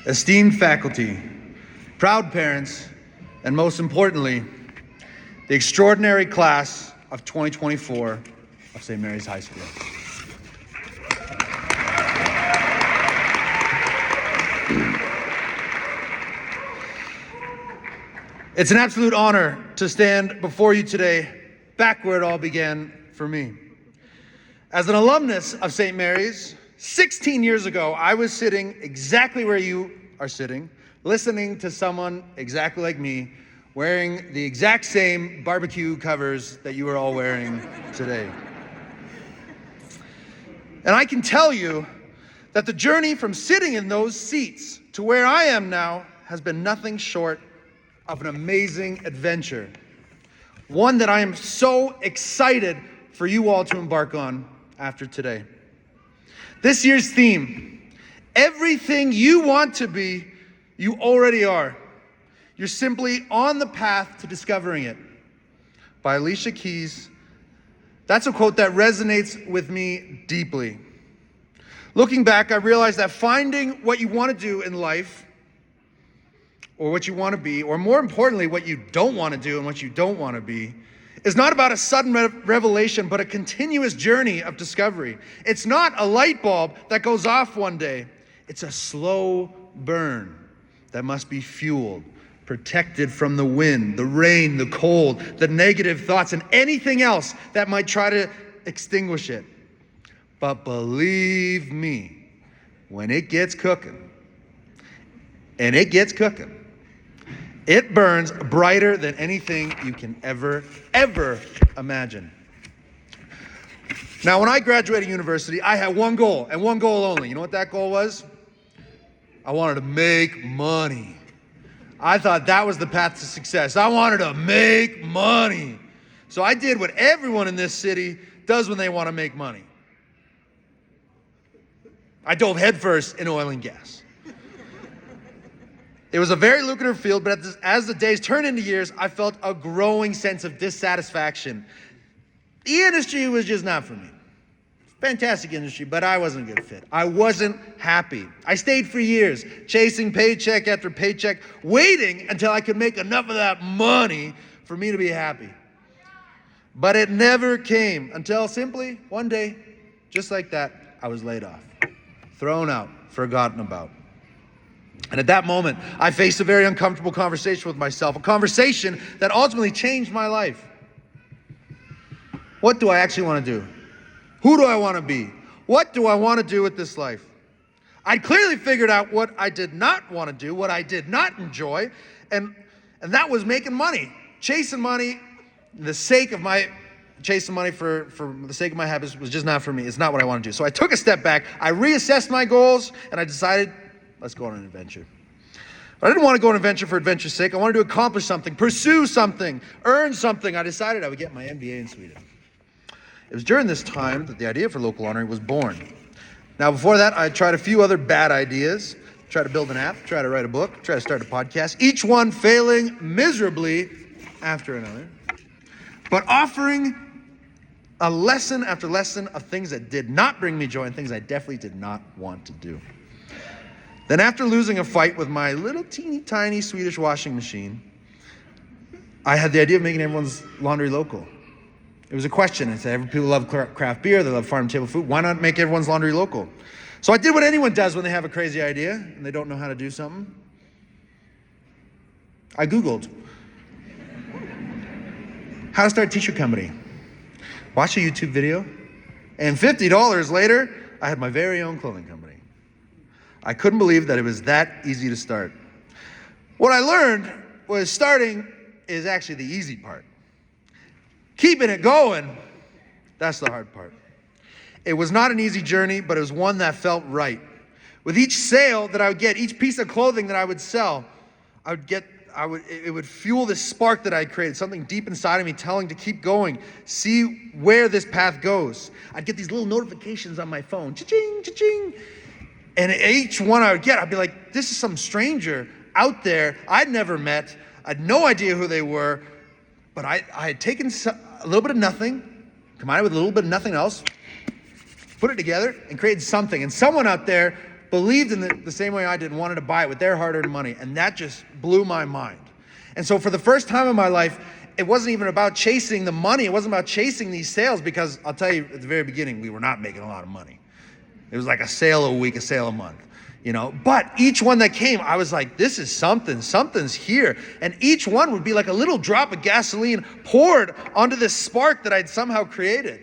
esteemed faculty, proud parents, and most importantly, the extraordinary class of 2024 of St. Mary's High School. It's an absolute honor to stand before you today, back where it all began for me. As an alumnus of St. Mary's, 16 years ago, I was sitting exactly where you are sitting, listening to someone exactly like me, wearing the exact same barbecue covers that you are all wearing today. And I can tell you that the journey from sitting in those seats to where I am now has been nothing short of an amazing adventure. One that I am so excited for you all to embark on after today. This year's theme, everything you want to be, you already are. You're simply on the path to discovering it. By Alicia Keys. That's a quote that resonates with me deeply. Looking back, I realized that finding what you want to do in life, or what you want to be, or more importantly, what you don't want to do and what you don't want to be, is not about a sudden revelation, but a continuous journey of discovery. It's not a light bulb that goes off one day. It's a slow burn that must be fueled, protected from the wind, the rain, the cold, the negative thoughts, and anything else that might try to extinguish it. But believe me, when it gets cooking, and it gets cooking, it burns brighter than anything you can ever imagine. Now, when I graduated university, I had one goal, and one goal only. You know what that goal was? I wanted to make money. I thought that was the path to success. I wanted to make money. So I did what everyone in this city does when they want to make money. I dove headfirst in oil and gas. It was a very lucrative field, but as the days turned into years, I felt a growing sense of dissatisfaction. The industry was just not for me. Fantastic industry, but I wasn't a good fit. I wasn't happy. I stayed for years, chasing paycheck after paycheck, waiting until I could make enough of that money for me to be happy. But it never came until simply one day, just like that, I was laid off, thrown out, forgotten about. And at that moment, I faced a very uncomfortable conversation with myself, a conversation that ultimately changed my life. What do I actually want to do? Who do I want to be? What do I want to do with this life? I clearly figured out what I did not want to do, what I did not enjoy, and that was making money, chasing money. Chasing money for the sake of my habits was just not for me. It's not what I want to do. So I took a step back, I reassessed my goals, and I decided, let's go on an adventure. But I didn't want to go on an adventure for adventure's sake. I wanted to accomplish something, pursue something, earn something. I decided I would get my MBA in Sweden. It was during this time that the idea for local honoring was born. Now, before that, I tried a few other bad ideas. Tried to build an app, tried to write a book, tried to start a podcast, each one failing miserably after another. But offering a lesson after lesson of things that did not bring me joy and things I definitely did not want to do. Then after losing a fight with my little teeny tiny Swedish washing machine, I had the idea of making everyone's laundry local. It was a question. I said, people love craft beer, they love farm table food. Why not make everyone's laundry local? So I did what anyone does when they have a crazy idea and they don't know how to do something. I Googled how to start a t-shirt company. Watched a YouTube video, and $50 later, I had my very own clothing company. I couldn't believe that it was that easy to start. What I learned was starting is actually the easy part. Keeping it going, that's the hard part. It was not an easy journey, but it was one that felt right. With each sale that I would get, each piece of clothing that I would sell, it would fuel this spark that I created, something deep inside of me telling to keep going, see where this path goes. I'd get these little notifications on my phone, cha-ching, cha-ching. And each one I would get, I'd be like, this is some stranger out there I'd never met. I had no idea who they were, but I had taken a little bit of nothing, combined with a little bit of nothing else, put it together and created something. And someone out there believed in it the same way I did and wanted to buy it with their hard-earned money. And that just blew my mind. And so for the first time in my life, it wasn't even about chasing the money. It wasn't about chasing these sales, because I'll tell you at the very beginning, we were not making a lot of money. It was like a sale a week, a sale a month, But each one that came, I was like, this is something's here. And each one would be like a little drop of gasoline poured onto this spark that I'd somehow created.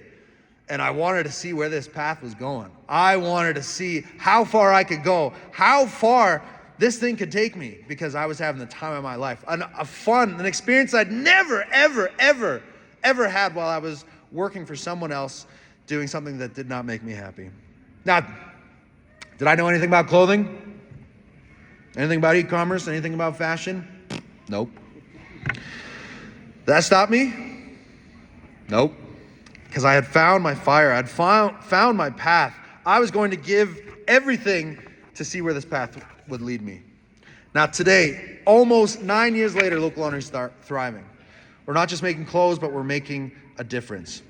And I wanted to see where this path was going. I wanted to see how far I could go, how far this thing could take me, because I was having the time of my life. An experience I'd never, ever had while I was working for someone else, doing something that did not make me happy. Now, did I know anything about clothing? Anything about e-commerce? Anything about fashion? Nope. Did that stop me? Nope. Because I had found my fire. I'd found my path. I was going to give everything to see where this path would lead me. Now today, almost 9 years later, Local Laundry start thriving. We're not just making clothes, but we're making a difference.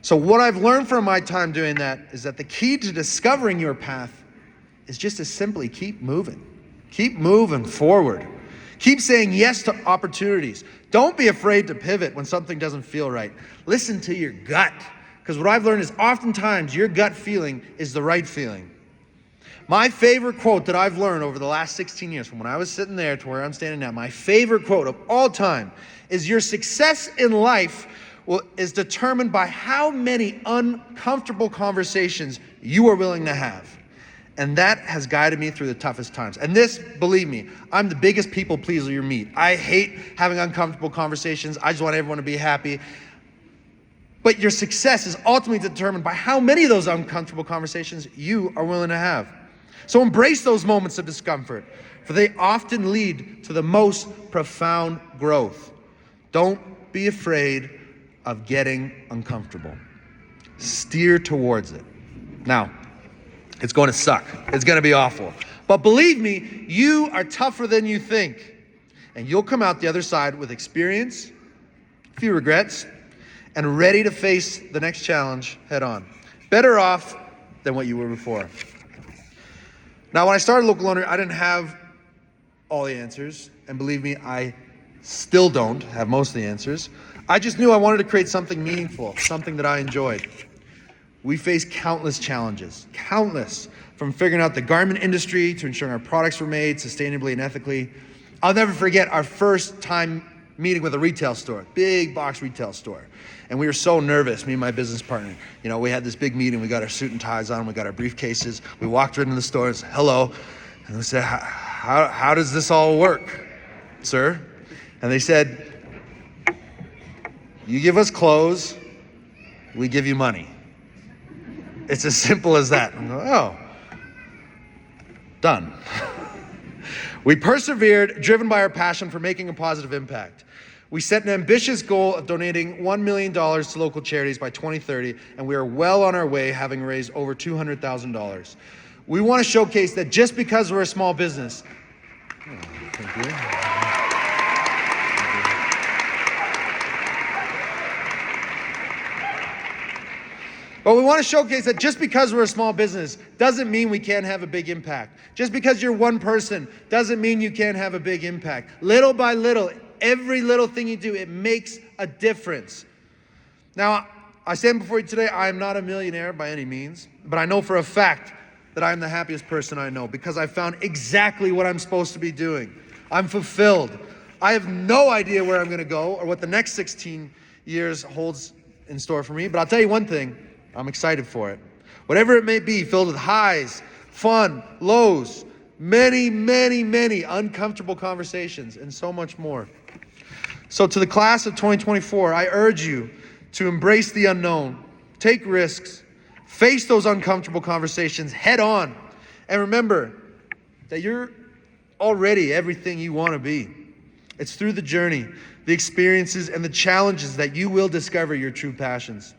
So what I've learned from my time doing that is that the key to discovering your path is just to simply keep moving. Keep moving forward. Keep saying yes to opportunities. Don't be afraid to pivot when something doesn't feel right. Listen to your gut. Because what I've learned is oftentimes your gut feeling is the right feeling. My favorite quote that I've learned over the last 16 years, from when I was sitting there to where I'm standing now, my favorite quote of all time is, your success in life is determined by how many uncomfortable conversations you are willing to have. And that has guided me through the toughest times. And this, believe me, I'm the biggest people pleaser you meet. I hate having uncomfortable conversations. I just want everyone to be happy. But your success is ultimately determined by how many of those uncomfortable conversations you are willing to have. So embrace those moments of discomfort, for they often lead to the most profound growth. Don't be afraid of getting uncomfortable. Steer towards it. Now, it's going to suck. It's going to be awful. But believe me, you are tougher than you think. And you'll come out the other side with experience, a few regrets, and ready to face the next challenge head on. Better off than what you were before. Now, when I started Local Laundry, I didn't have all the answers. And believe me, I still don't have most of the answers. I just knew I wanted to create something meaningful, something that I enjoyed. We faced countless challenges, from figuring out the garment industry to ensuring our products were made sustainably and ethically. I'll never forget our first time meeting with a retail store, big box retail store. And we were so nervous, me and my business partner. We had this big meeting, we got our suit and ties on, we got our briefcases. We walked right into the store and said, hello. And we said, how does this all work, sir? And they said, you give us clothes, we give you money. It's as simple as that. I'm going, oh, done. We persevered, driven by our passion for making a positive impact. We set an ambitious goal of donating $1 million to local charities by 2030, and we are well on our way, having raised over $200,000. We want to showcase that just because we're a small business, thank you. But we want to showcase that just because we're a small business doesn't mean we can't have a big impact. Just because you're one person doesn't mean you can't have a big impact. Little by little, every little thing you do, it makes a difference. Now, I stand before you today, I am not a millionaire by any means, but I know for a fact that I am the happiest person I know, because I found exactly what I'm supposed to be doing. I'm fulfilled. I have no idea where I'm going to go or what the next 16 years holds in store for me, but I'll tell you one thing, I'm excited for it. Whatever it may be, filled with highs, fun, lows, many, many, many uncomfortable conversations, and so much more. So to the class of 2024, I urge you to embrace the unknown, take risks, face those uncomfortable conversations head on, and remember that you're already everything you want to be. It's through the journey, the experiences, and the challenges that you will discover your true passions.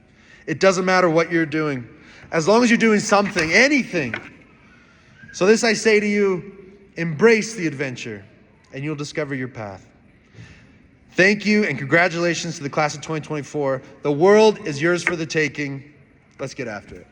It doesn't matter what you're doing, as long as you're doing something, anything. So this I say to you, embrace the adventure, and you'll discover your path. Thank you, and congratulations to the class of 2024. The world is yours for the taking. Let's get after it.